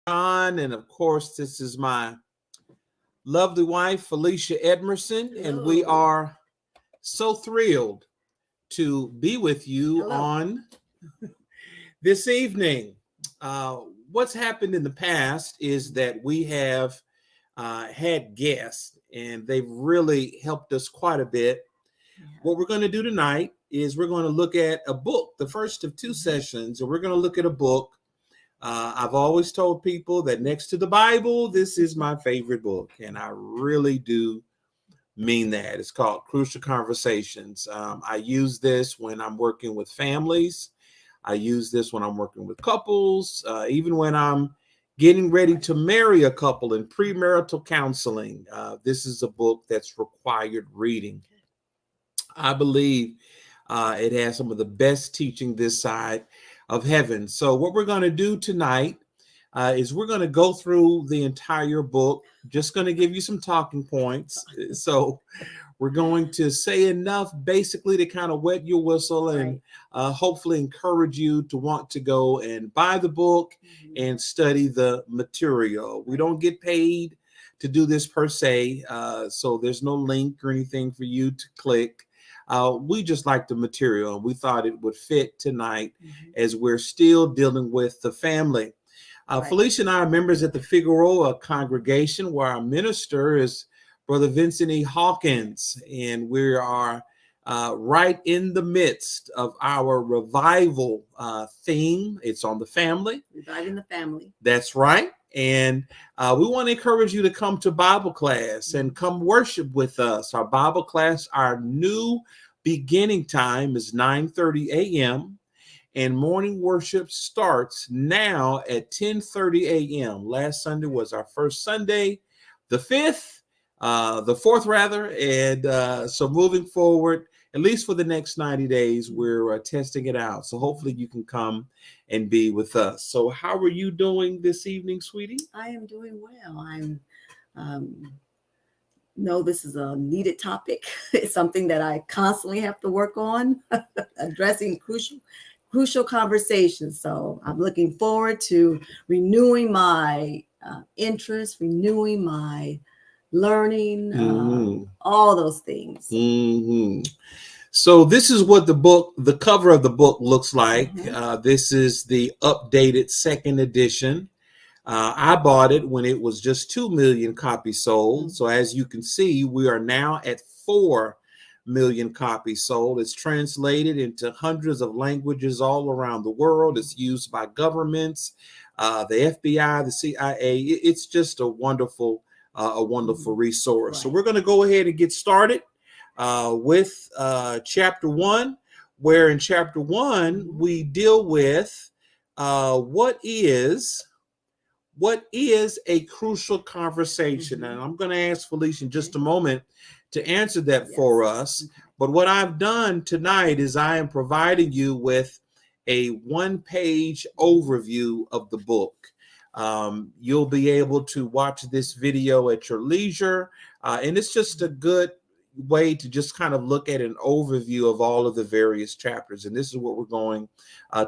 John, and of course, this is my lovely wife, Felicia Edmerson, and we Hello. are so thrilled to be with you Hello. on this evening. Uh, what's happened in the past is that we have had guests, and they've really helped us quite a bit. Yeah. What we're going to do tonight is we're going to look at a book, the first of two sessions, and we're going to look at a book. I've always told people that next to the Bible, this is my favorite book, and I really do mean that. It's called Crucial Conversations. I use this when I'm working with families. I use this when I'm working with couples, even when I'm getting ready to marry a couple in premarital counseling. This is a book that's required reading. I believe it has some of the best teaching this side of heaven. So what we're going to do tonight is we're going to go through the entire book, just going to give you some talking points. So we're going to say enough basically to kind of wet your whistle and hopefully encourage you to want to go and buy the book and study the material. We don't get paid to do this per se, so there's no link or anything for you to click. We just like the material, and we thought it would fit tonight as we're still dealing with the family. Felicia and I are members at the Figueroa congregation, where our minister is Brother Vincent E. Hawkins, and we are right in the midst of our revival theme. It's on the family. Reviving the family. That's right. And we want to encourage you to come to Bible class and come worship with us. Our Bible class, our new beginning time is 9:30 a.m. and morning worship starts now at 10:30 a.m. Last Sunday was our first Sunday, the 4th rather. And so moving forward, at least for the next 90 days, we're testing it out. So hopefully you can come and be with us. So how are you doing this evening, sweetie? I am doing well. I'm know this is a needed topic. It's something that I constantly have to work on, addressing crucial conversations. So I'm looking forward to renewing my interest, renewing my learning, all those things. So this is what the cover of the book looks like. This is the updated second edition. I bought it when it was just 2 million copies sold. So as you can see, we are now at 4 million copies sold. It's translated into hundreds of languages all around the world. It's used by governments, the FBI, the CIA. It's just a wonderful resource. So we're going to go ahead and get started with chapter 1, where in chapter 1 we deal with what is a crucial conversation. And I'm going to ask Felicia in just a moment to answer that for us. But what I've done tonight is I am providing you with a one-page overview of the book. You'll be able to watch this video at your leisure. And it's just a good way to just kind of look at an overview of all of the various chapters. And this is what we're going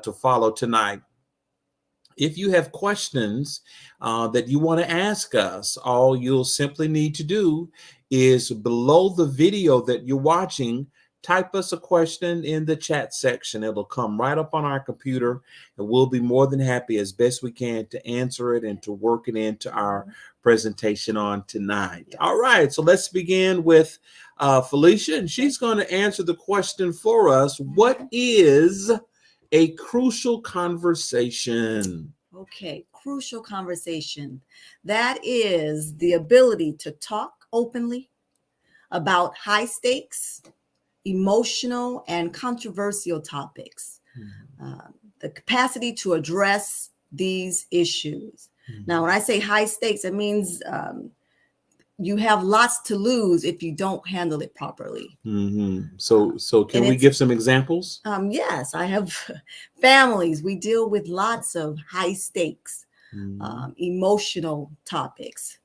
to follow tonight. If you have questions that you want to ask us, all you'll simply need to do is below the video that you're watching, type us a question in the chat section. It'll come right up on our computer, and we'll be more than happy as best we can to answer it and to work it into our presentation on tonight. All right, so let's begin with Felicia, and she's going to answer the question for us. What is a crucial conversation? Okay, crucial conversation. That is the ability to talk openly about high stakes, emotional, and controversial topics. The capacity to address these issues. Now, when I say high stakes, it means you have lots to lose if you don't handle it properly. So can we give some examples? Yes, I have families. We deal with lots of high stakes, emotional topics.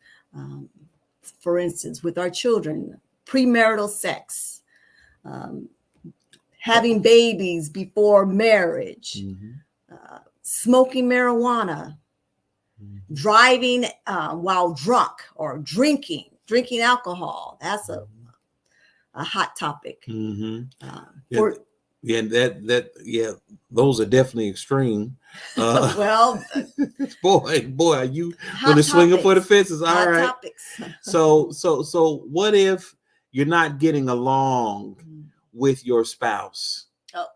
For instance, with our children, premarital sex, having babies before marriage, smoking marijuana, driving while drunk or drinking alcohol. That's a hot topic. Yeah, yeah, those are definitely extreme. Well, boy, are you hot really swinging for the topics. fences? All Hot right. topics. So, what if you're not getting along with your spouse, Oh.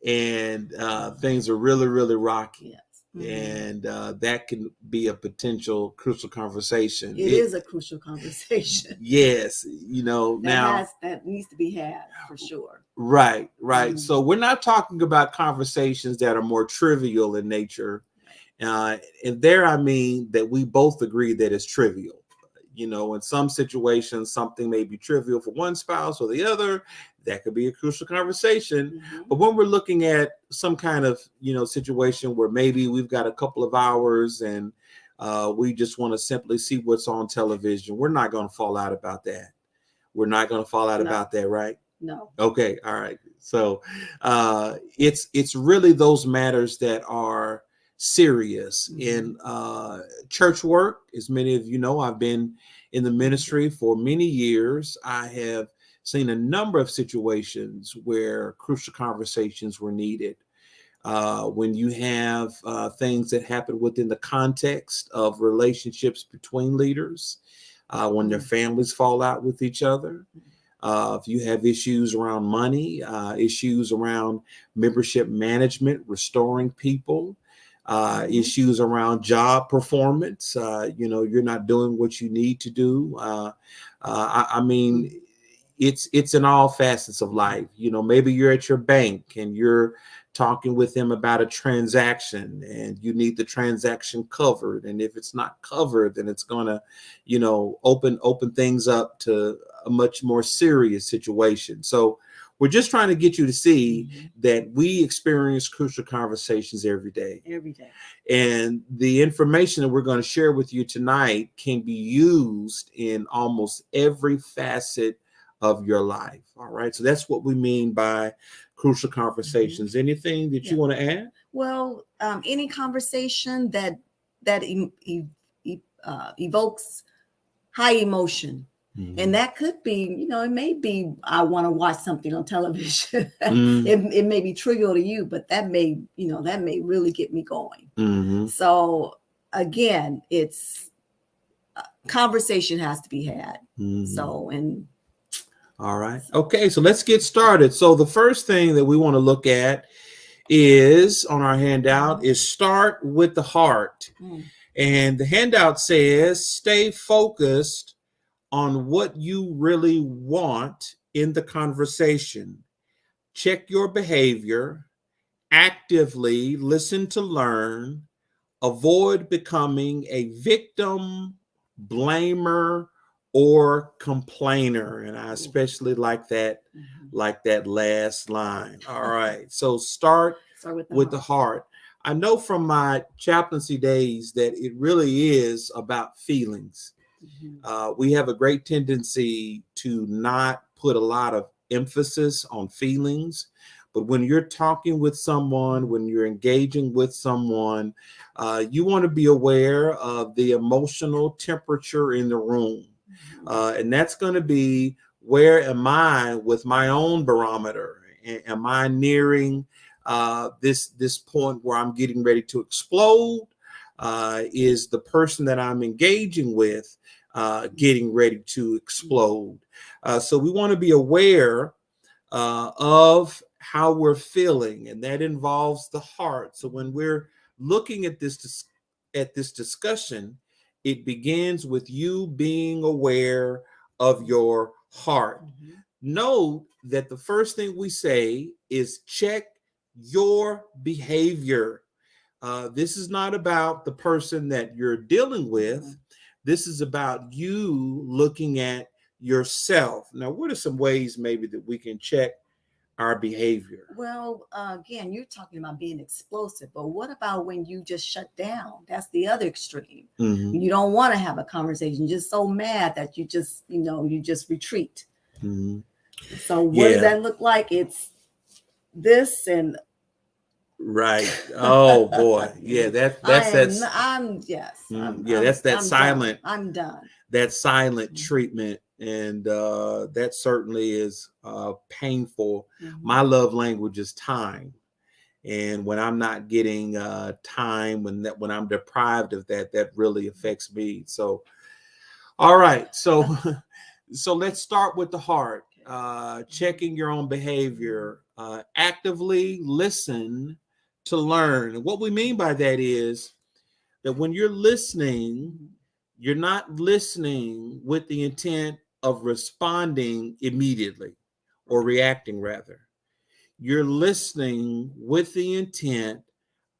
and things are really, really rocky? Yes. And that can be a potential crucial conversation. It is a crucial conversation. Yes, that needs to be had for sure. Right. So we're not talking about conversations that are more trivial in nature. And there, I mean that we both agree that it's trivial. In some situations, something may be trivial for one spouse or the other. That could be a crucial conversation. But when we're looking at some kind of, situation where maybe we've got a couple of hours and we just want to simply see what's on television, we're not going to fall out about that. We're not going to fall out about that, right? No. Okay. All right. So it's really those matters that are serious in church work. As many of you know, I've been in the ministry for many years. I have seen a number of situations where crucial conversations were needed. When you have things that happen within the context of relationships between leaders, when their families fall out with each other, if you have issues around money, issues around membership management, restoring people, issues around job performance, you're not doing what you need to do. I mean, it's in all facets of life. Maybe you're at your bank and you're talking with them about a transaction and you need the transaction covered. And if it's not covered, then it's going to, open things up to a much more serious situation. So we're just trying to get you to see that we experience crucial conversations every day. And the information that we're going to share with you tonight can be used in almost every facet of your life. All right. So that's what we mean by crucial conversations. Anything that you want to add? Well, any conversation that evokes high emotion. And that could be, it may be, I want to watch something on television. It may be trivial to you, but that may really get me going. So again, it's conversation has to be had. All right. Okay. So let's get started. So the first thing that we want to look at is on our handout is start with the heart. And the handout says, stay focused on what you really want in the conversation. Check your behavior, actively listen to learn, avoid becoming a victim, blamer, or complainer. And I especially like that last line. All right. So start with the heart. I know from my chaplaincy days that it really is about feelings. We have a great tendency to not put a lot of emphasis on feelings. But when you're talking with someone, when you're engaging with someone, you want to be aware of the emotional temperature in the room. And that's going to be, where am I with my own barometer? Am I nearing this point where I'm getting ready to explode? Is the person that I'm engaging with getting ready to explode? So we want to be aware of how we're feeling, and that involves the heart. So when we're looking at this discussion, it begins with you being aware of your heart. Note that the first thing we say is check your behavior. This is not about the person that you're dealing with. This is about you looking at yourself. Now, what are some ways maybe that we can check our behavior? Well, again, you're talking about being explosive, but what about when you just shut down? That's the other extreme. You don't want to have a conversation. You're just so mad that you just retreat. So what does that look like? It's this, and Right. Oh boy. Yeah, I'm yes. yeah, that's that I'm done. silent, I'm done. that silent treatment, and that certainly is painful. Mhm. My love language is time, and when I'm not getting time, when I'm deprived of that, that really affects me. So, all right, so so let's start with the heart. Checking your own behavior, actively listen to learn. And what we mean by that is that when you're listening, Mhm. you're not listening with the intent of responding immediately or reacting, rather. You're listening with the intent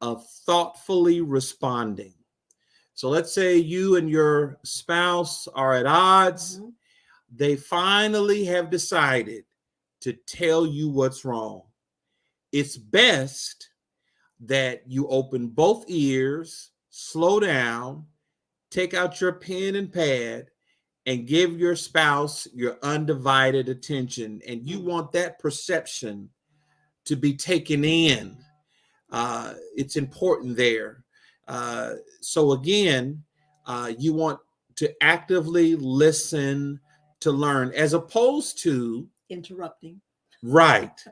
of thoughtfully responding. So let's say you and your spouse are at odds. Mhm. They finally have decided to tell you what's wrong. It's best that you open both ears, slow down, take out your pen and pad, and give your spouse your undivided attention. And you want that perception to be taken in. It's important there. So, again, you want to actively listen to learn as opposed to Interrupting. right,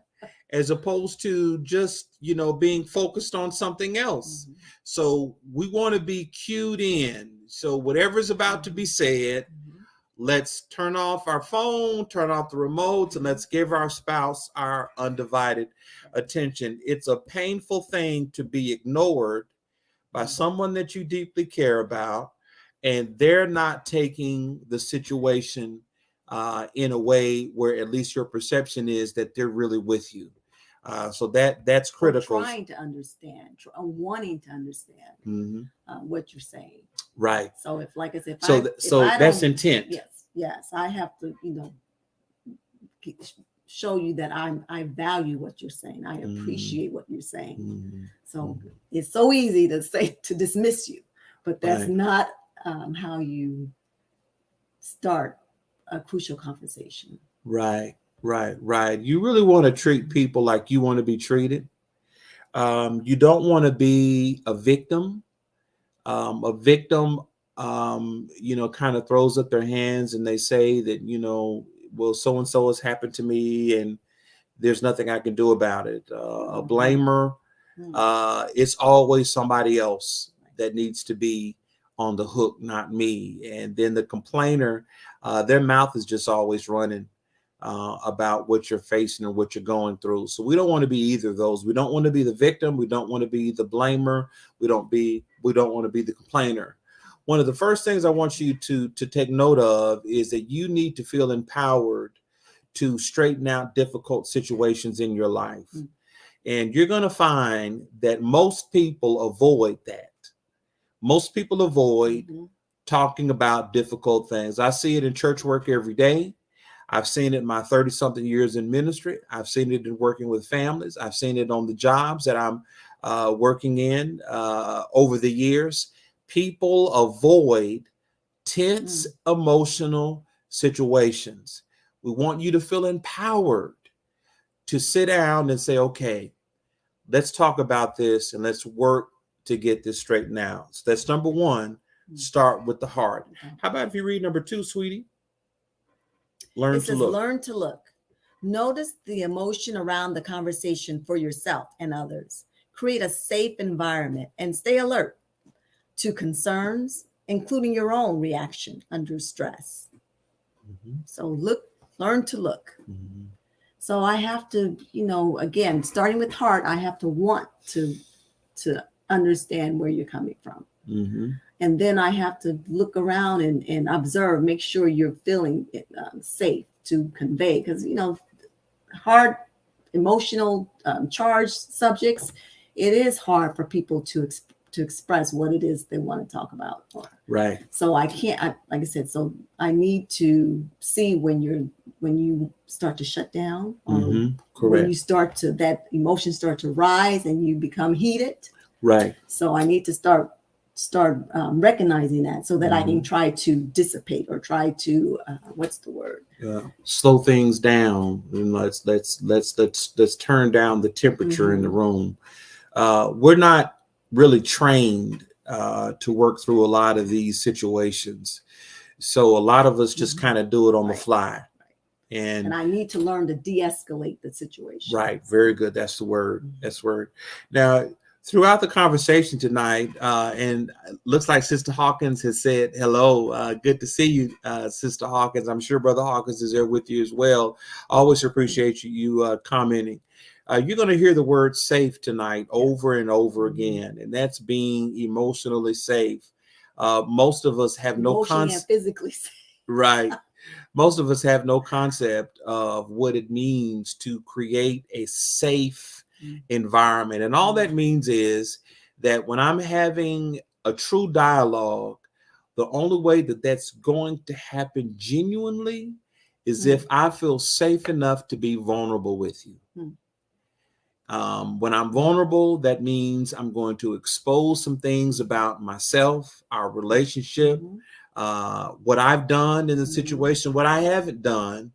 as opposed to just, being focused on something else. Mhm. So we want to be cued in. So whatever's about to be said, Mhm. let's turn off our phone, turn off the remotes, and let's give our spouse our undivided attention. It's a painful thing to be ignored by someone that you deeply care about, and they're not taking the situation in a way where at least your perception is that they're really with you. So that's Or critical. trying to understand, wanting to understand Mhm. what you're saying. Right. So if, like I said, So if I that's don't, intent. yes, I have to, show you that I value what you're saying. I appreciate what you're saying. Mhm. So it's so easy to say to dismiss you, but that's Right. not how you start a crucial conversation. Right. Right. You really want to treat people like you want to be treated. You don't want to be a victim. A victim, kind of throws up their hands and they say that, well, so and so has happened to me and there's nothing I can do about it. A blamer, it's always somebody else that needs to be on the hook, not me. And then the complainer, their mouth is just always running about what you're facing and what you're going through. So we don't want to be either of those. We don't want to be the victim. We don't want to be the blamer. We don't want to be the complainer. One of the first things I want you to take note of is that you need to feel empowered to straighten out difficult situations in your life. And you're going to find that most people avoid that. Most people avoid talking about difficult things. I see it in church work every day. I've seen it in my 30 something years in ministry. I've seen it in working with families. I've seen it on the jobs that I'm working in over the years. People avoid tense emotional situations. We want you to feel empowered to sit down and say, okay, let's talk about this and let's work to get this straightened out. So that's number one. Start with the heart. How about if you read number two, sweetie? Learn It to says, look. learn to look. Notice the emotion around the conversation for yourself and others. Create a safe environment and stay alert to concerns, including your own reaction under stress. So learn to look. So I have to, again, starting with heart, I have to want to understand where you're coming from. And then I have to look around and observe, make sure you're feeling safe to convey. Because, hard, emotional, charged subjects, it is hard for people to express what it is they want to talk about. Right. So I can't, like I said, so I need to see when you start to shut down, or when you start to, that emotions start to rise and you become heated. Right. So I need to start recognizing that so that I can try to dissipate or try to what's the word? Slow things down, and let's turn down the temperature in the room. We're not really trained to work through a lot of these situations. So a lot of us just kind of do it on the fly. And I need to learn to de-escalate the situation. Right. Very good. That's the word. That's the word. Now, throughout the conversation tonight, and looks like Sister Hawkins has said hello. Good to see you, Sister Hawkins. I'm sure Brother Hawkins is there with you as well. Always appreciate you commenting. You're going to hear the word safe tonight over and over again, and that's being emotionally safe. Most of us have no concept. Physically safe. Right. Most of us have no concept of what it means to create a safe environment. And all that means is that when I'm having a true dialogue, the only way that that's going to happen genuinely is if I feel safe enough to be vulnerable with you. When I'm vulnerable, that means I'm going to expose some things about myself, our relationship, what I've done in the situation, what I haven't done.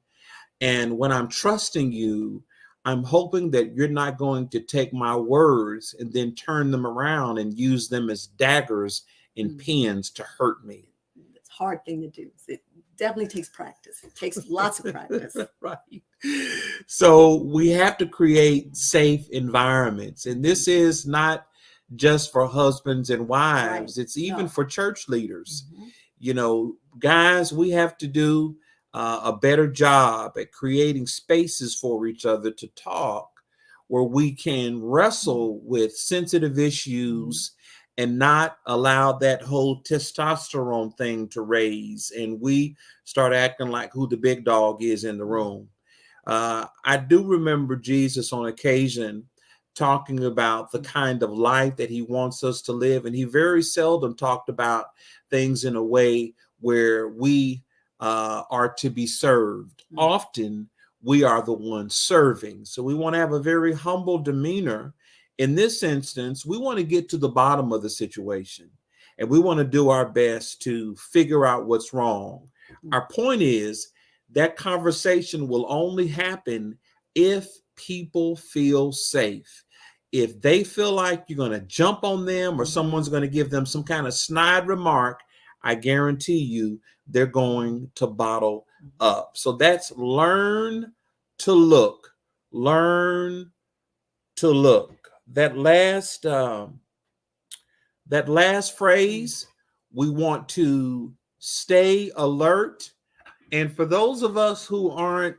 And when I'm trusting you, I'm hoping that you're not going to take my words and then turn them around and use them as daggers and pins to hurt me. It's a hard thing to do. It definitely takes practice. It takes lots of practice. Right. So we have to create safe environments. And this is not just for husbands and wives. It's even for church leaders. You know, guys, we have to do a better job at creating spaces for each other to talk, where we can wrestle with sensitive issues and not allow that whole testosterone thing to raise and we start acting like who the big dog is in the room. I do remember Jesus on occasion talking about the kind of life that he wants us to live. And he very seldom talked about things in a way where we are to be served. Often we are the ones serving. So we want to have a very humble demeanor. In this instance, we want to get to the bottom of the situation and we want to do our best to figure out what's wrong. Our point is that conversation will only happen if people feel safe. If they feel like you're going to jump on them or someone's going to give them some kind of snide remark, I guarantee you they're going to bottle up. So that's learn to look. Learn to look. That last phrase, we want to stay alert. And for those of us who aren't,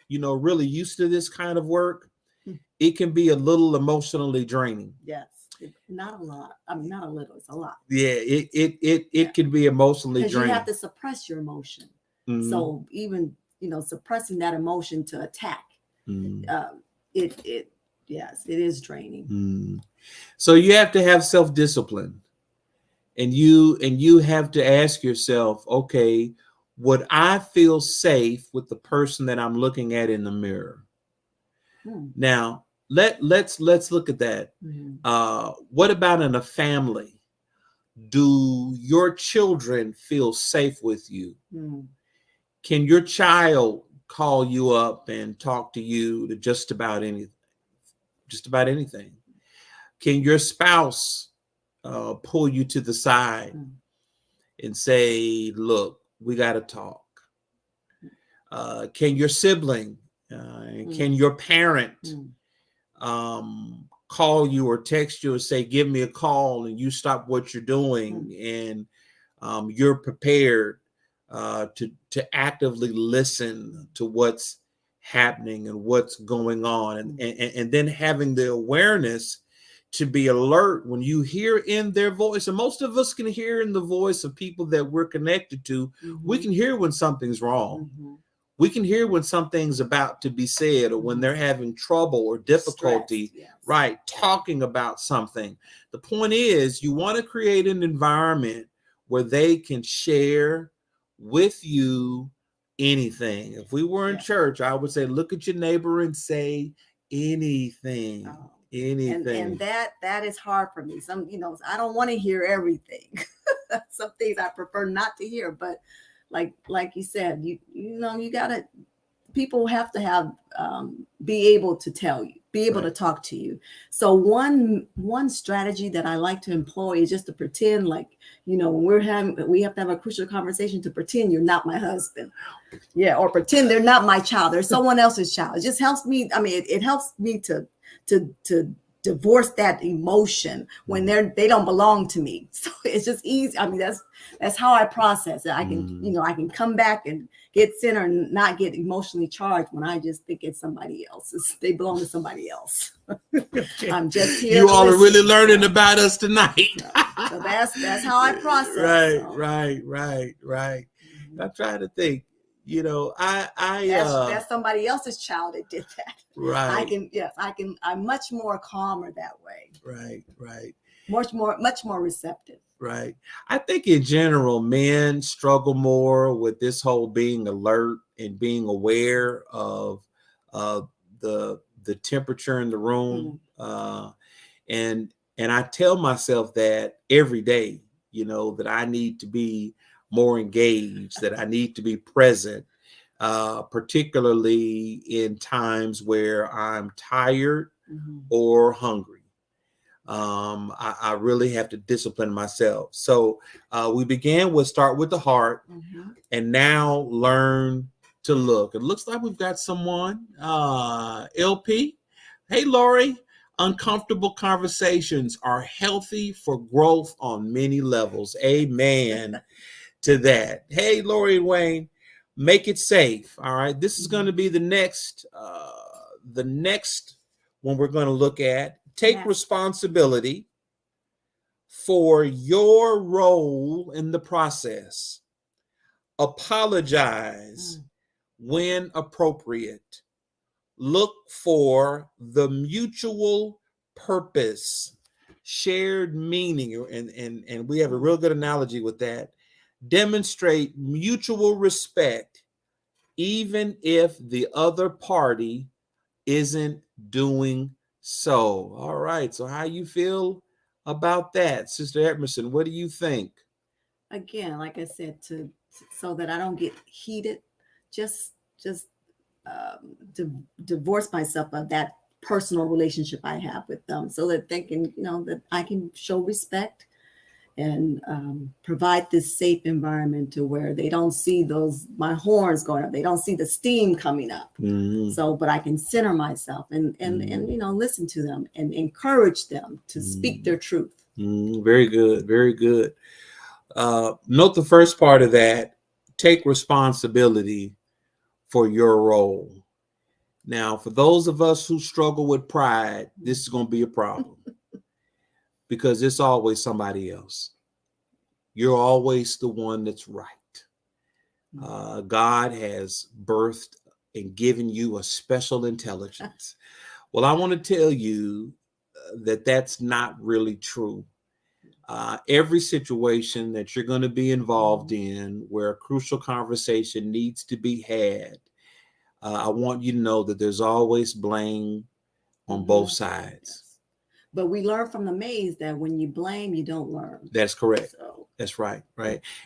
really used to this kind of work, it can be a little emotionally draining. Yes. Not a lot. I mean, not a little. It's a lot. Yeah, it can be emotionally draining. Because you have to suppress your emotion. So even, suppressing that emotion to attack, yes, it is draining. So you have to have self-discipline. And you have to ask yourself, okay, would I feel safe with the person that I'm looking at in the mirror? Now, let's look at that. What about in a family? Do your children feel safe with you? Can your child call you up and talk to you to just about anything? Can your spouse pull you to the side and say, look, we got to talk? Can your sibling, can your parent call you or text you and say, give me a call, and you stop what you're doing and you're prepared to actively listen to what's happening and what's going on, and then having the awareness to be alert when you hear in their voice. And most of us can hear in the voice of people that we're connected to. We can hear when something's wrong. We can hear when something's about to be said, or when they're having trouble or difficulty, right, talking about something. The point is, you want to create an environment where they can share with you anything. If we were in church, I would say, look at your neighbor and say anything. Anything. And that is hard for me. Some, I don't want to hear everything. Some things I prefer not to hear, but like you said, you gotta, people have to be able to tell you, be able to talk to you. So one strategy that I like to employ is just to pretend like, when we have to have a crucial conversation, to pretend you're not my husband. Yeah, or pretend they're not my child. They're someone else's child. It just helps me. I mean, it helps me to divorce that emotion when they don't belong to me. So it's just easy. I mean, that's how I process it. I can, I can come back and get centered and not get emotionally charged when I just think it's somebody else's. They belong to somebody else. I'm just here. You all are really learning about us tonight. So that's how I process. Right. I'm trying to think. That's somebody else's child that did that. Right. I'm much more calmer that way. Right. Much more receptive. Right. I think in general, men struggle more with this whole being alert and being aware of the temperature in the room. And I tell myself that every day, that I need to be more engaged, that I need to be present, particularly in times where I'm tired or hungry. I really have to discipline myself. So we began with start with the heart and now learn to look. It looks like we've got someone, LP. Hey, Lori. Uncomfortable conversations are healthy for growth on many levels. Amen to that. Hey, Lori and Wayne, make it safe. All right. This is going to be the next one we're going to look at. Take responsibility for your role in the process. Apologize when appropriate. Look for the mutual purpose, shared meaning, and we have a real good analogy with that. Demonstrate mutual respect, even if the other party isn't doing so. All right. So how you feel about that, Sister Edmerson? What do you think? Again, like I said, so that I don't get heated, just divorce myself of that personal relationship I have with them, so that they can, that I can show respect and provide this safe environment to where they don't see my horns going up, they don't see the steam coming up. So, but I can center myself and listen to them and encourage them to speak their truth. Very good, very good. Note the first part of that: take responsibility for your role. Now, for those of us who struggle with pride, this is going to be a problem because it's always somebody else. You're always the one that's right. God has birthed and given you a special intelligence. Well, I want to tell you that that's not really true. Every situation that you're going to be involved in where a crucial conversation needs to be had, I want you to know that there's always blame on both sides. Yes. But we learn from the maze that when you blame, you don't learn. That's correct. So. That's right.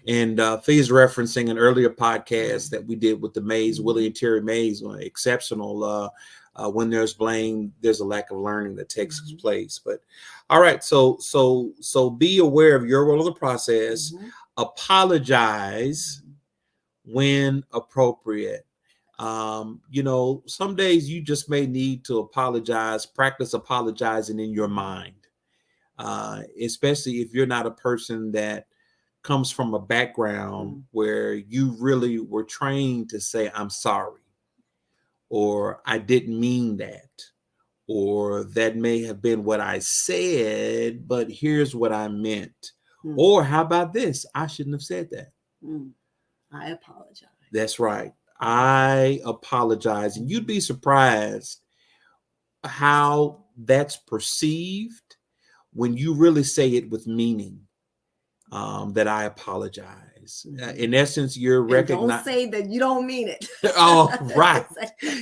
And Fee's referencing an earlier podcast that we did with the maze, Willie and Terry Mays, exceptional. When there's blame, there's a lack of learning that takes place. But all right, so be aware of your role in the process. Apologize when appropriate. Some days you just may need to apologize, practice apologizing in your mind, especially if you're not a person that comes from a background where you really were trained to say, I'm sorry, or I didn't mean that, or that may have been what I said, but here's what I meant. Or how about this? I shouldn't have said that. I apologize. That's right. I apologize. And you'd be surprised how that's perceived when you really say it with meaning, that I apologize. In essence, you're recognizing. Don't say that you don't mean it. Oh, right.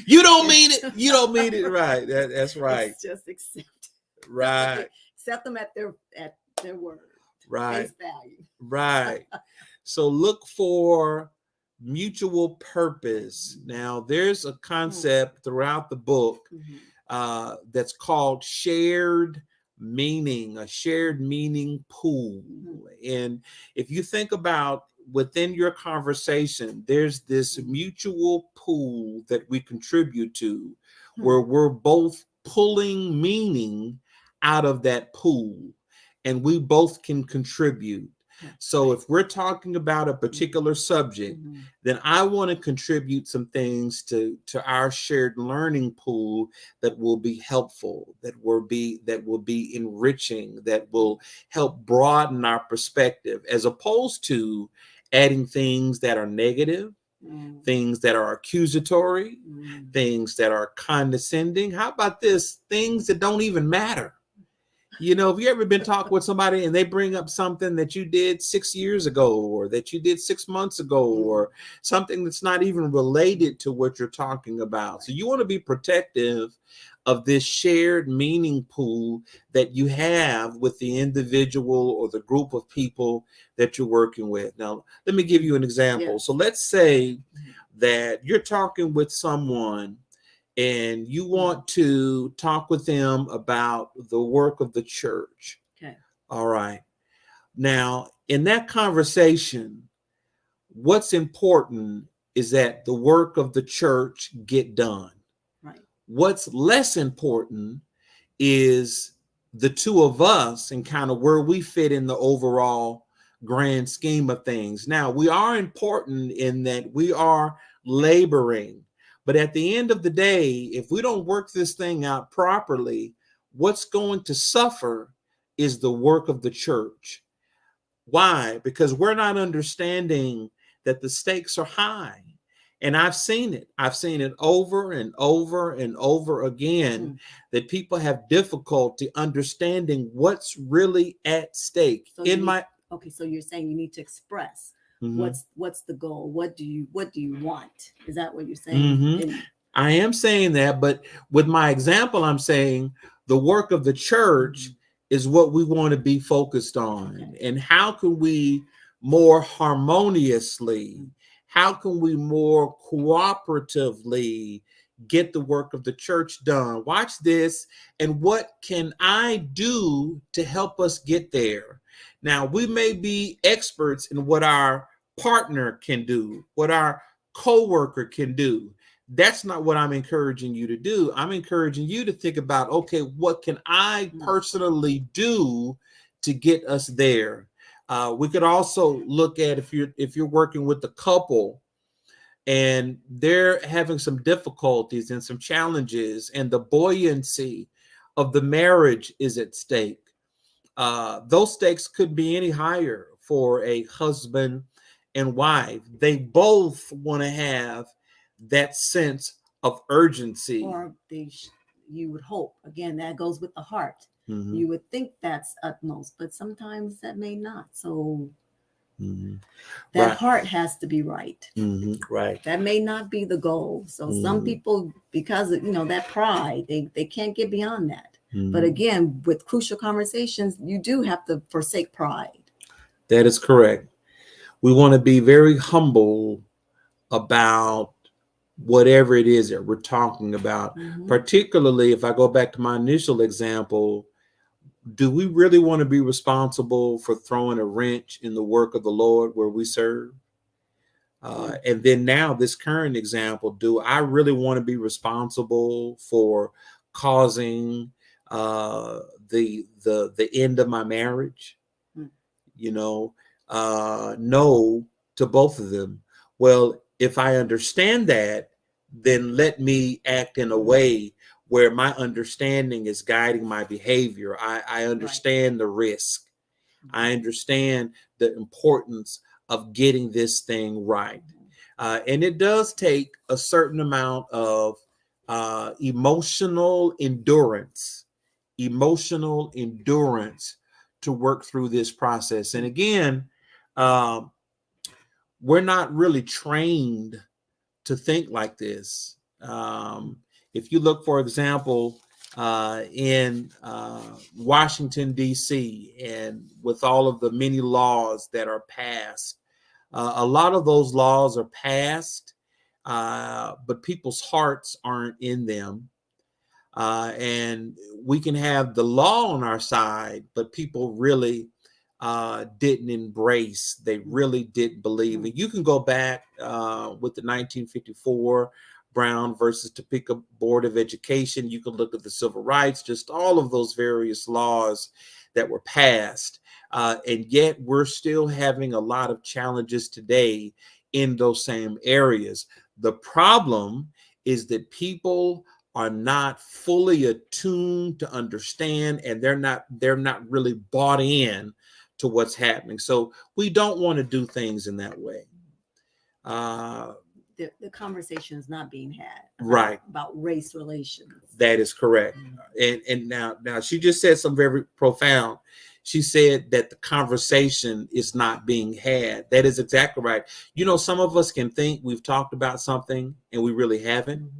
You don't mean it. You don't mean it. Right. That's right. It's just accept. Right. Accept them at their word. Right. Face value. Right. So look for mutual purpose. Now, there's a concept throughout the book that's called shared meaning, a shared meaning pool. And if you think about within your conversation, there's this mutual pool that we contribute to where we're both pulling meaning out of that pool and we both can contribute. So if we're talking about a particular subject, then I want to contribute some things to our shared learning pool that will be helpful, that will be enriching, that will help broaden our perspective, as opposed to adding things that are negative, things that are accusatory, things that are condescending. How about this? Things that don't even matter. You know, have you ever been talking with somebody and they bring up something that you did 6 years ago or that you did 6 months ago or something that's not even related to what you're talking about? So you want to be protective of this shared meaning pool that you have with the individual or the group of people that you're working with. Now, let me give you an example. Yes. So let's say that you're talking with someone and you want to talk with them about the work of the church. Okay. All right. Now, in that conversation, what's important is that the work of the church get done. Right. What's less important is the two of us and kind of where we fit in the overall grand scheme of things. Now, we are important in that we are laboring. But at the end of the day, if we don't work this thing out properly, what's going to suffer is the work of the church. Why? Because we're not understanding that the stakes are high. And I've seen it. I've seen it over and over and over again that people have difficulty understanding what's really at stake. So so you're saying you need to express what's the goal? What do you want? Is that what you're saying? I am saying that, but with my example, I'm saying the work of the church is what we want to be focused on. And how can we more harmoniously, how can we more cooperatively get the work of the church done? Watch this. And what can I do to help us get there? Now, we may be experts in what our partner can do, what our coworker can do. That's not what I'm encouraging you to do. I'm encouraging you to think about, okay, what can I personally do to get us there? We could also look at if you're working with a couple and they're having some difficulties and some challenges, and the buoyancy of the marriage is at stake. Those stakes could be any higher for a husband and wife. They both want to have that sense of urgency. Or you would hope. Again, that goes with the heart. You would think that's utmost, but sometimes that may not. So that heart has to be right. Right. That may not be the goal. So some people, because of, that pride, they can't get beyond that. But again, with crucial conversations, you do have to forsake pride. That is correct. We want to be very humble about whatever it is that we're talking about. Particularly if I go back to my initial example, do we really want to be responsible for throwing a wrench in the work of the Lord where we serve? And then now this current example, do I really want to be responsible for causing the end of my marriage? No to both of them. Well, if I understand that, then let me act in a way where my understanding is guiding my behavior. I understand the risk. I understand the importance of getting this thing right. And it does take a certain amount of emotional endurance to work through this process. And again, we're not really trained to think like this. If you look, for example, in Washington, D.C., and with all of the many laws that are passed, a lot of those laws are passed, but people's hearts aren't in them. And we can have the law on our side, but people really didn't embrace, they really didn't believe. And you can go back with the 1954 Brown versus Topeka Board of Education. You can look at the civil rights, just all of those various laws that were passed. And yet we're still having a lot of challenges today in those same areas. The problem is that people are not fully attuned to understand, and they're not really bought in to what's happening. So we don't want to do things in that way. The conversation is not being had Right. about race relations. That is correct. And now she just said something very profound. She said that the conversation is not being had. That is exactly right. You know, some of us can think we've talked about something and we really haven't.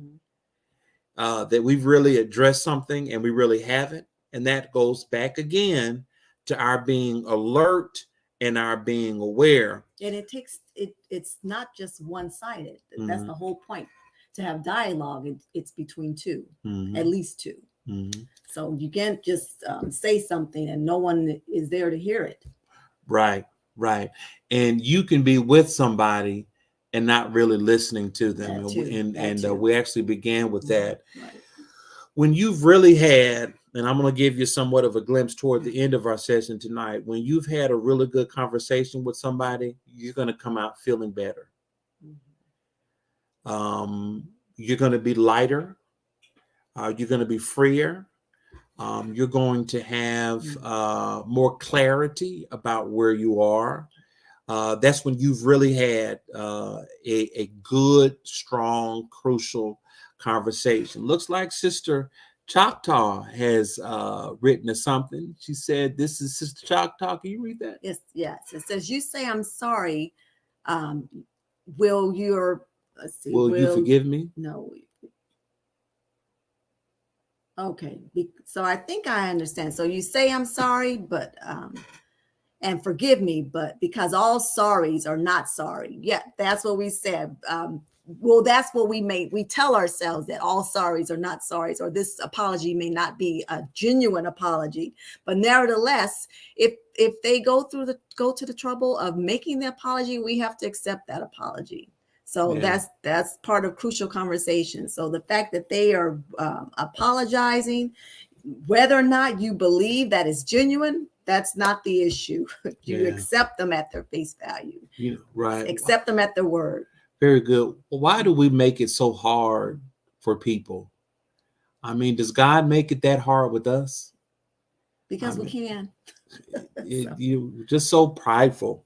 That we've really addressed something and we really haven't. And that goes back again to our being alert and our being aware. And it's not just one-sided. That's the whole point. To have dialogue, it's between two, at least two. So you can't just say something and no one is there to hear it. Right. And you can be with somebody and not really listening to them. We actually began with that. Right. When you've really had, and I'm going to give you somewhat of a glimpse toward the end of our session tonight, when you've had a really good conversation with somebody, you're going to come out feeling better. You're going to be lighter. You're going to be freer. You're going to have more clarity about where you are. That's when you've really had a good, strong, crucial conversation. Looks like Sister Choctaw has written something. She said, "This is Sister Choctaw." Can you read that? Yes. It says, "You say I'm sorry. Will you forgive me?" No. Okay. So I think I understand. So you say I'm sorry, but and forgive me, but because all sorries are not sorry. Yeah, that's what we said. Well, that's what we tell ourselves, that all sorries are not sorries, or this apology may not be a genuine apology. But nevertheless, if they go to the trouble of making the apology, we have to accept that apology. So that's part of crucial conversation. So the fact that they are apologizing, whether or not you believe that is genuine, that's not the issue. You accept them at their face value. Right. Accept them at their word. Very good. Well, why do we make it so hard for people? I mean, does God make it that hard with us? Because we can. You're just so prideful.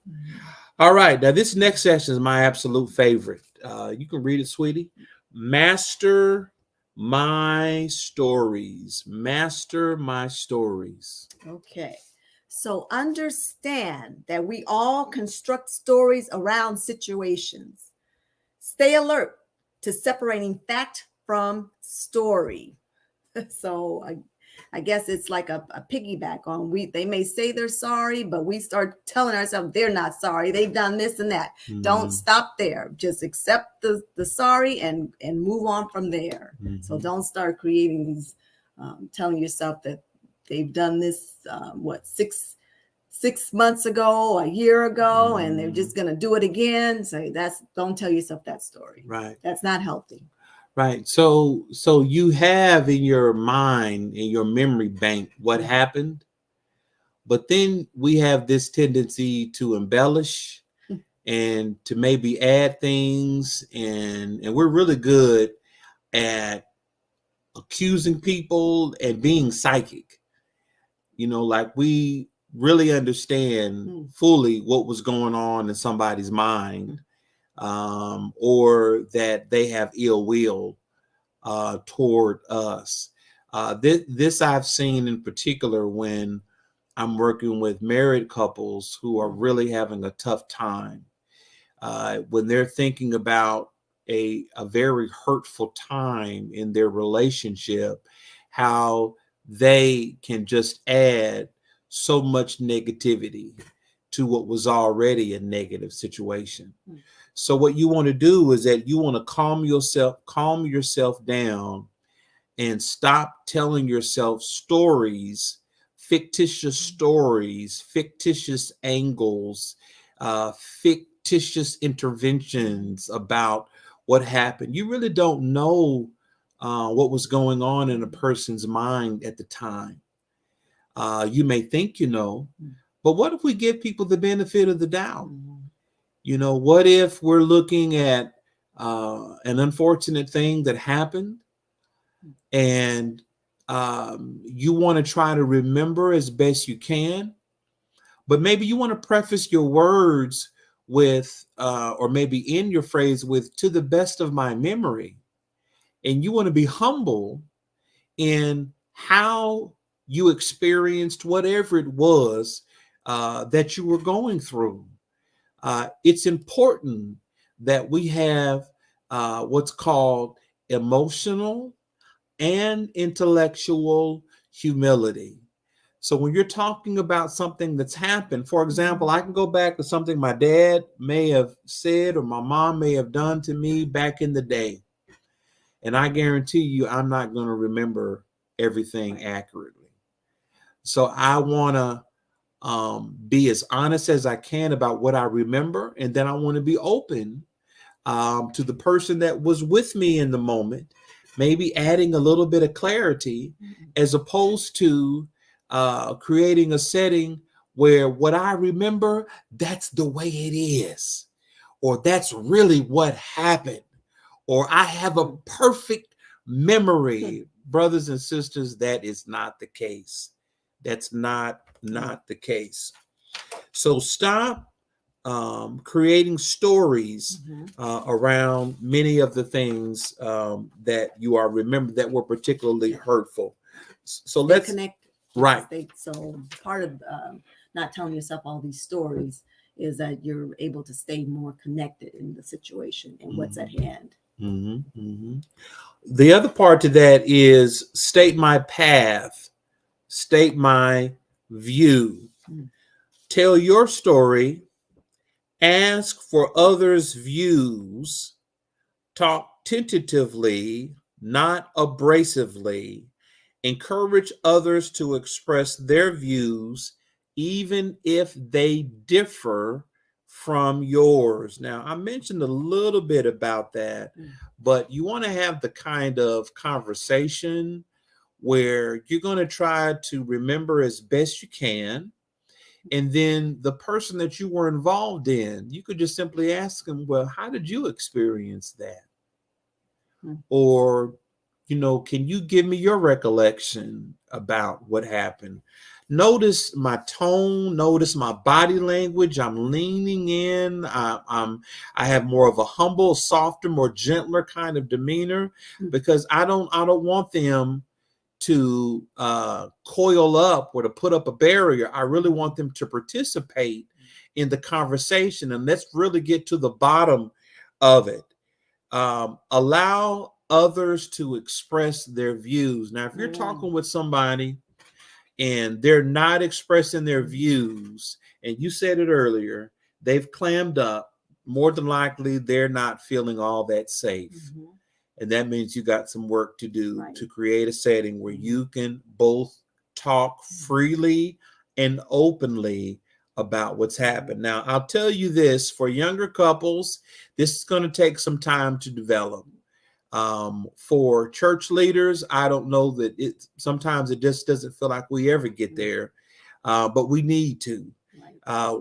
All right. Now, this next section is my absolute favorite. You can read it, sweetie. Master my stories. Master my stories. Okay. So understand that we all construct stories around situations. Stay alert to separating fact from story. So I guess it's like a piggyback on they may say they're sorry, but we start telling ourselves they're not sorry. They've done this and that. Don't stop there. Just accept the sorry and move on from there. So don't start creating these, telling yourself that they've done this, 6 months ago, a year ago, and they're just going to do it again. So don't tell yourself that story. Right. That's not healthy. Right. So you have in your mind, in your memory bank, what happened, but then we have this tendency to embellish and to maybe add things, and we're really good at accusing people and being psychic. Like we really understand fully what was going on in somebody's mind, or that they have ill will toward us. This I've seen in particular when I'm working with married couples who are really having a tough time, when they're thinking about a very hurtful time in their relationship, how they can just add so much negativity to what was already a negative situation. So what you want to do is that you want to calm yourself down and stop telling yourself stories, fictitious angles, fictitious interventions about what happened. You really don't know what was going on in a person's mind at the time. You may think you know, but what if we give people the benefit of the doubt? What if we're looking at an unfortunate thing that happened, and you want to try to remember as best you can, but maybe you want to preface your words with, or maybe end your phrase with, to the best of my memory. And you want to be humble in how you experienced whatever it was that you were going through. It's important that we have what's called emotional and intellectual humility. So when you're talking about something that's happened, for example, I can go back to something my dad may have said or my mom may have done to me back in the day. And I guarantee you, I'm not going to remember everything accurately. So I want to be as honest as I can about what I remember. And then I want to be open to the person that was with me in the moment, maybe adding a little bit of clarity, as opposed to creating a setting where what I remember, that's the way it is, or that's really what happened, or I have a perfect memory. Brothers and sisters, that is not the case. That's not the case. So stop creating stories around many of the things that you are remembered that were particularly hurtful. So let's connect. Right. So part of not telling yourself all these stories is that you're able to stay more connected in the situation and what's at hand. The other part to that is state my path, state my view. Tell your story, ask for others' views, talk tentatively, not abrasively, encourage others to express their views, even if they differ from yours. Now, I mentioned a little bit about that, but you want to have the kind of conversation where you're going to try to remember as best you can. And then the person that you were involved in, you could just simply ask them, well, how did you experience that? Or, can you give me your recollection about what happened? Notice my tone, notice my body language. I'm leaning in. I have more of a humble, softer, more gentler kind of demeanor, because I don't want them to coil up or to put up a barrier. I really want them to participate in the conversation, and let's really get to the bottom of it. Allow others to express their views. Now, if you're talking with somebody and they're not expressing their views, and you said it earlier, they've clammed up, more than likely they're not feeling all that safe. And that means you got some work to do to create a setting where you can both talk freely and openly about what's happened. Now, I'll tell you this, for younger couples, this is going to take some time to develop. For church leaders, I don't know that sometimes it just doesn't feel like we ever get there, but we need to.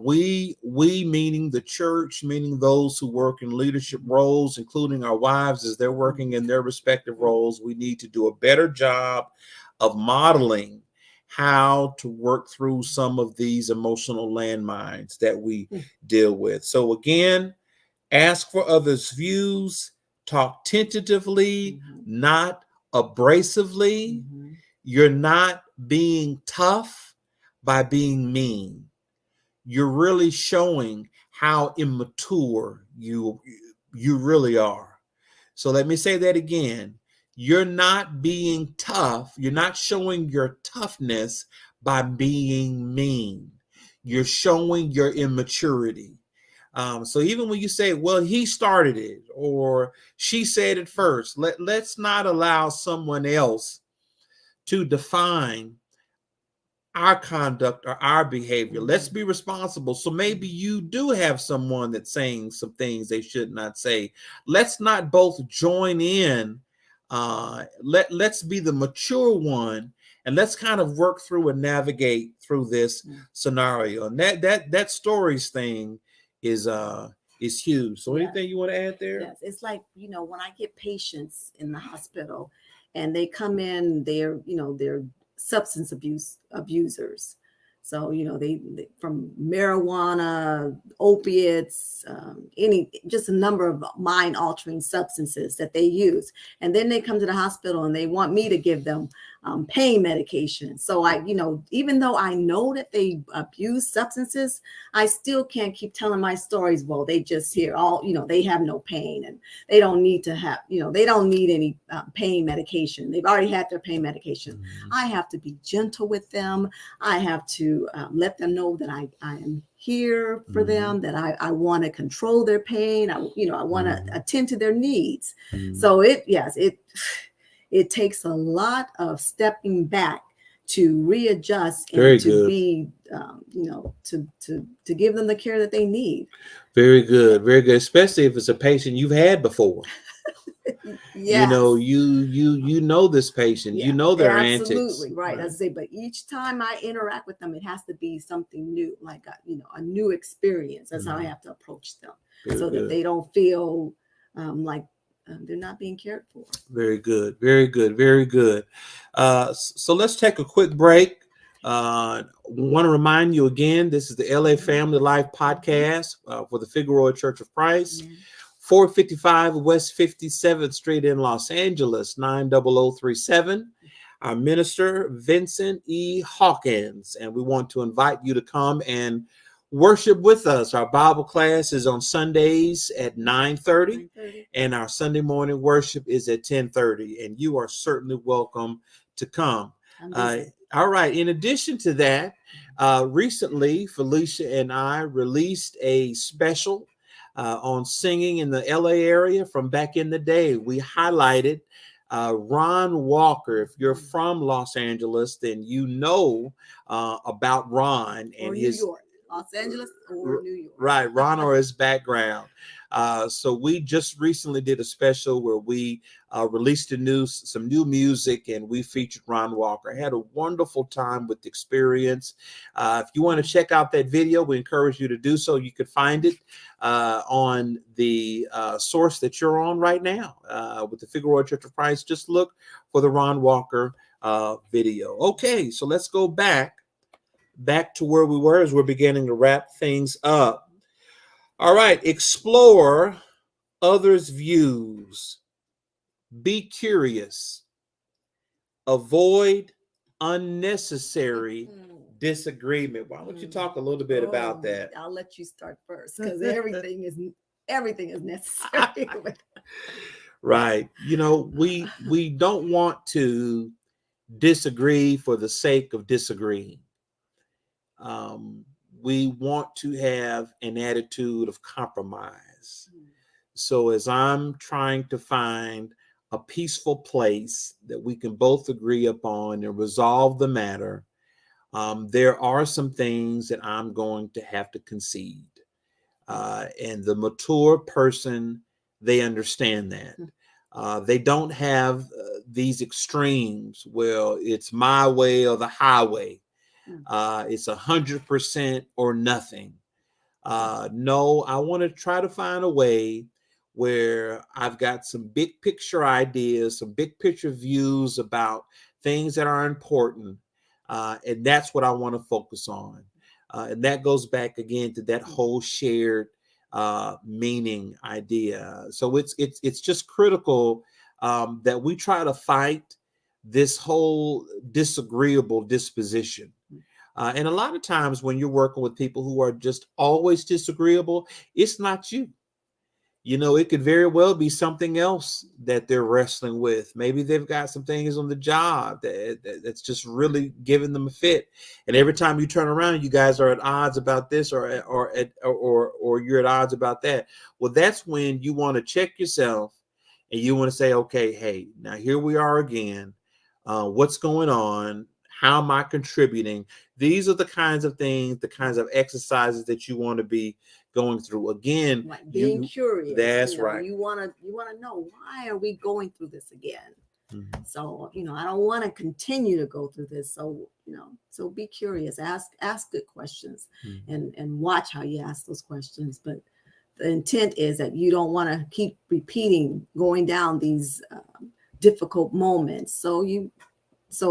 We meaning the church, meaning those who work in leadership roles, including our wives as they're working in their respective roles, we need to do a better job of modeling how to work through some of these emotional landmines that we deal with. So again, ask for others' views, talk tentatively, not abrasively. You're not being tough by being mean. You're really showing how immature you really are. So let me say that again. You're not being tough. You're not showing your toughness by being mean. You're showing your immaturity. So even when you say, well, he started it or she said it first, let's not allow someone else to define our conduct or our behavior. Let's be responsible. So maybe you do have someone that's saying some things they should not say. Let's not both join in. Let's be the mature one, and let's kind of work through and navigate through this scenario. And that stories thing is huge. So anything you want to add there? Yes, it's like, when I get patients in the hospital and they come in, they're substance abusers. So, they from marijuana, opiates, just a number of mind altering substances that they use. And then they come to the hospital and they want me to give them pain medication. So even though I know that they abuse substances, I still can't keep telling my stories. Well, they just hear they have no pain and they don't need to have, they don't need any pain medication. They've already had their pain medication. Mm-hmm. I have to be gentle with them. I have to let them know that I am here for them, that I want to control their pain. I want to attend to their needs. So it takes a lot of stepping back to readjust and be, to give them the care that they need. Very good. Very good. Especially if it's a patient you've had before. Yes. You know this patient, their antics. Absolutely right. As I say, but each time I interact with them, it has to be something new, like a new experience. That's how I have to approach them, that they don't feel like they're not being cared for. Very good. Very good. Very good. So let's take a quick break. Want to remind you again, this is the LA Family Life podcast for the Figueroa Church of Christ. 455 West 57th Street in Los Angeles, 90037. Our minister, Vincent E. Hawkins, and we want to invite you to come and worship with us. Our Bible class is on Sundays at 9:30, and our Sunday morning worship is at 10:30, and you are certainly welcome to come. All right. In addition to that, recently, Felicia and I released a special on singing in the LA area from back in the day. We highlighted Ron Walker. If you're from Los Angeles, then you know about Ron and New York. Los Angeles or New York. Right, Ron or his background. So we just recently did a special where we released some new music, and we featured Ron Walker. I had a wonderful time with the experience. If you want to check out that video, we encourage you to do so. You can find it on the source that you're on right now with the Figueroa Church of Christ. Just look for the Ron Walker video. Okay, so let's go back to where we were as we're beginning to wrap things up. All right, explore others' views. Be curious. Avoid unnecessary disagreement. Why don't you talk a little bit about that? I'll let you start first, because everything is necessary. Right. We don't want to disagree for the sake of disagreeing. We want to have an attitude of compromise. So as I'm trying to find a peaceful place that we can both agree upon and resolve the matter, there are some things that I'm going to have to concede. And the mature person, they understand that. They don't have these extremes. Well, it's my way or the highway. It's 100% or nothing. No, I want to try to find a way where I've got some big picture ideas, some big picture views about things that are important. And that's what I want to focus on. And that goes back again to that whole shared meaning idea. So it's just critical that we try to fight this whole disagreeable disposition. And a lot of times when you're working with people who are just always disagreeable, it's not you. it could very well be something else that they're wrestling with. Maybe they've got some things on the job that's just really giving them a fit. And every time you turn around, you guys are at odds about this or you're at odds about that. Well, that's when you want to check yourself and you want to say, okay, hey, now here we are again. What's going on? How am I contributing? These are the kinds of things, the kinds of exercises that you want to be going through. Again, like being curious. That's right. You want to know, why are we going through this again? Mm-hmm. So, I don't want to continue to go through this. So, so be curious, ask good questions, Mm-hmm. and watch how you ask those questions. But the intent is that you don't want to keep repeating, going down these difficult moments. So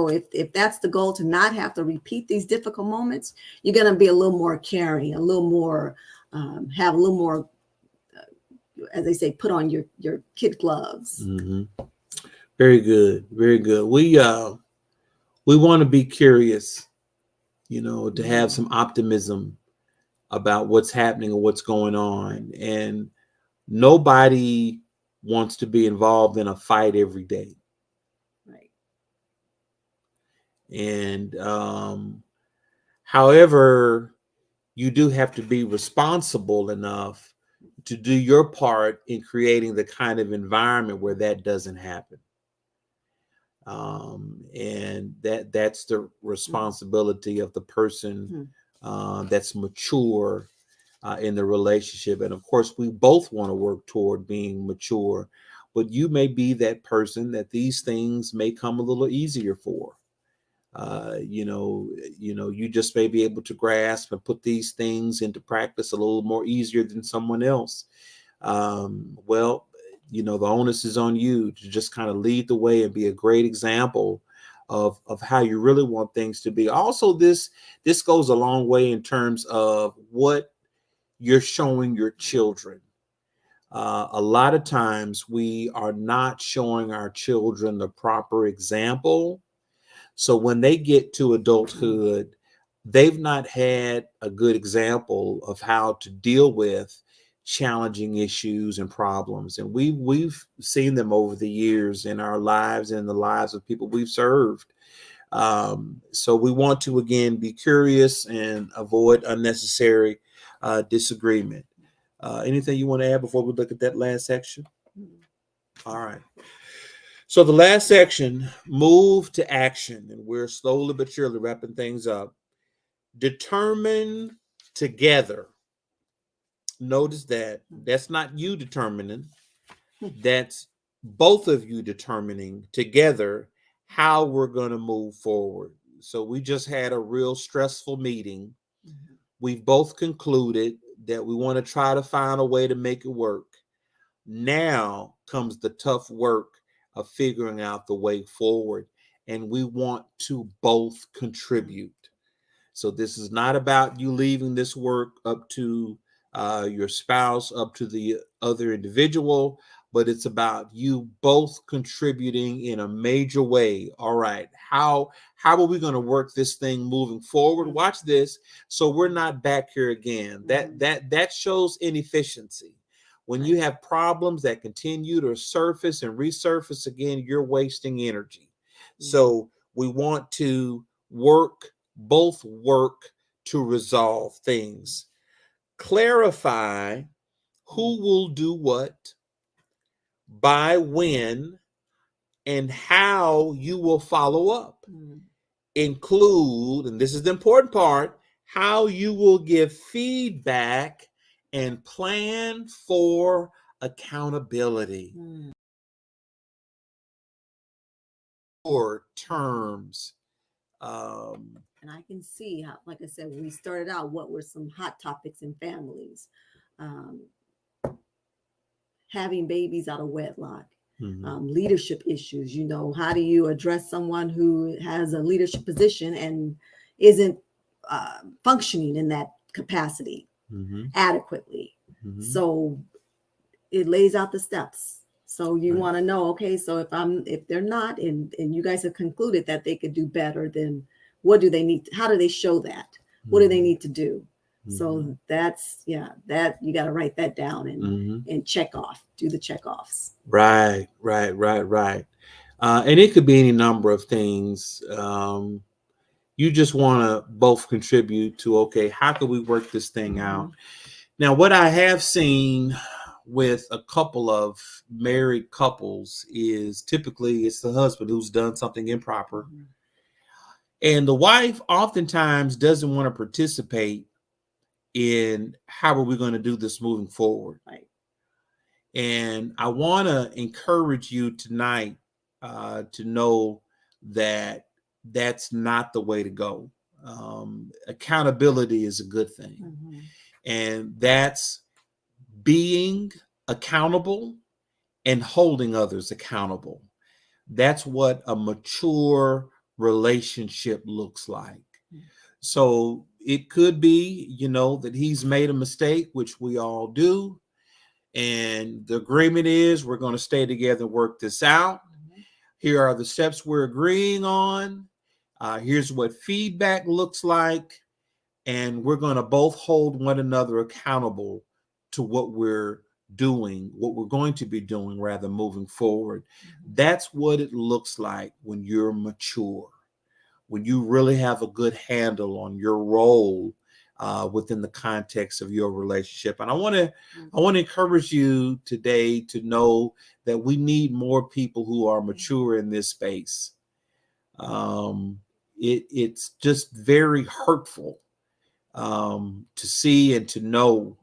if that's the goal, to not have to repeat these difficult moments, you're going to be a little more caring, a little more, have a little more, as they say, put on your kid gloves. Mm-hmm. Very good. Very good. We want to be curious, to have some optimism about what's happening or what's going on. And nobody wants to be involved in a fight every day. Right. And however, you do have to be responsible enough to do your part in creating the kind of environment where that doesn't happen. And that's the responsibility of the person that's mature in the relationship. And of course, we both want to work toward being mature, but you may be that person that these things may come a little easier for. You just may be able to grasp and put these things into practice a little more easier than someone else. Well, the onus is on you to just kind of lead the way and be a great example of how you really want things to be. Also, this goes a long way in terms of what you're showing your children. A lot of times we are not showing our children the proper example. So when they get to adulthood, they've not had a good example of how to deal with challenging issues and problems. And we've seen them over the years in our lives and in the lives of people we've served. So we want to, again, be curious and avoid unnecessary disagreement. Anything you want to add before we look at that last section? All right. So the last section, move to action, and we're slowly but surely wrapping things up. Determine together. Notice that's not you determining. That's both of you determining together how we're going to move forward. So we just had a real stressful meeting. We've both concluded that we want to try to find a way to make it work. Now comes the tough work of figuring out the way forward, and we want to both contribute. So this is not about you leaving this work up to your spouse, up to the other individual, but it's about you both contributing in a major way. All right, how are we going to work this thing moving forward? Watch this. So we're not back here again. That shows inefficiency. When you have problems that continue to surface and resurface again, you're wasting energy. So we want to both work to resolve things. Clarify who will do what, by when, and how you will follow up. Include, and this is the important part, how you will give feedback and plan for accountability. Or terms. And I can see how, like I said, when we started out, what were some hot topics in families? Having babies out of wedlock, leadership issues. How do you address someone who has a leadership position and isn't functioning in that capacity adequately? So it lays out the steps. So you want to know, okay, so if they're not, and you guys have concluded that they could do better, then what do they need? How do they show that? What do they need to do? So that's, that you got to write that down and check off, do the check offs. Right. And it could be any number of things. You just want to both contribute to, okay, how can we work this thing out? Now, what I have seen with a couple of married couples is typically it's the husband who's done something improper. And the wife oftentimes doesn't want to participate in how are we going to do this moving forward. Right. And I want to encourage you tonight to know that that's not the way to go. Accountability is a good thing. And that's being accountable and holding others accountable. That's what a mature relationship looks like. So it could be, that he's made a mistake, which we all do. And the agreement is we're going to stay together and work this out. Here are the steps we're agreeing on. Here's what feedback looks like. And we're going to both hold one another accountable to what we're doing, what we're going to be doing, rather, moving forward. That's what it looks like when you're mature, when you really have a good handle on your role within the context of your relationship. And I want to encourage you today to know that we need more people who are mature in this space. It's just very hurtful to see and to know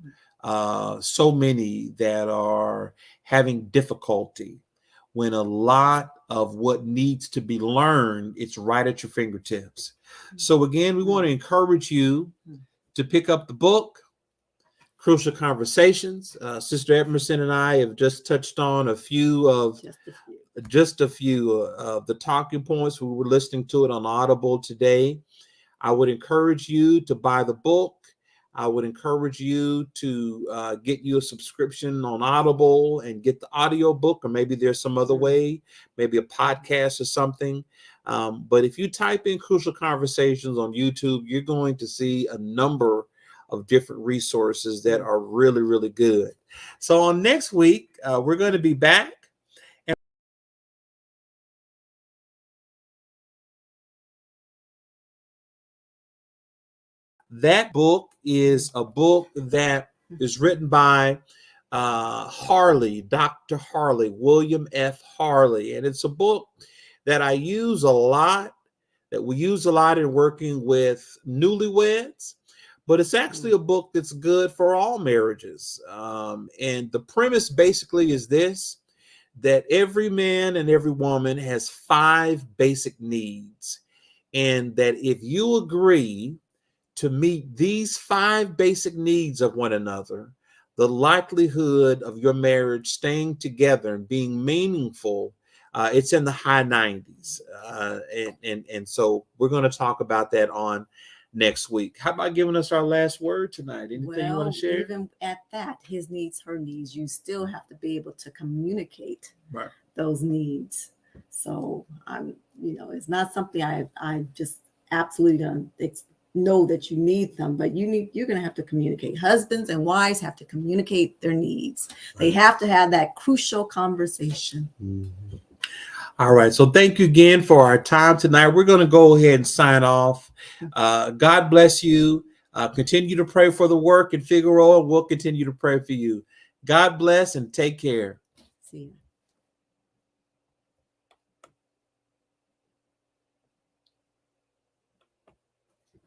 so many that are having difficulty when a lot of what needs to be learned, it's right at your fingertips. So again, we want to encourage you to pick up the book, Crucial Conversations. Sister Edmerson and I have just touched on a few of the talking points. We were listening to it on Audible today. I would encourage you to buy the book. I would encourage you to get you a subscription on Audible and get the audio book, or maybe there's some other way, maybe a podcast or something. But if you type in Crucial Conversations on YouTube, you're going to see a number of different resources that are really, really good. So on next week, we're going to be back. That book is a book that is written by Harley, Dr. Harley, William F. Harley. And it's a book that I use a lot, that we use a lot in working with newlyweds, but it's actually a book that's good for all marriages. And the premise basically is this, that every man and every woman has 5 basic needs. And that if you agree to meet these 5 basic needs of one another, the likelihood of your marriage staying together and being meaningful, it's in the high 90s. And so we're going to talk about that on next week. How about giving us our last word tonight? Anything you want to share? Even at that, his needs, her needs, you still have to be able to communicate those needs. So it's not something I just absolutely don't know that you need them, but you're going to have to communicate. Husbands and wives have to communicate their needs. They have to have that crucial conversation. All right. So thank you again for our time tonight. We're going to go ahead and sign off. God bless you. Continue to pray for the work in Figueroa. We'll continue to pray for you. God bless and take care. See you.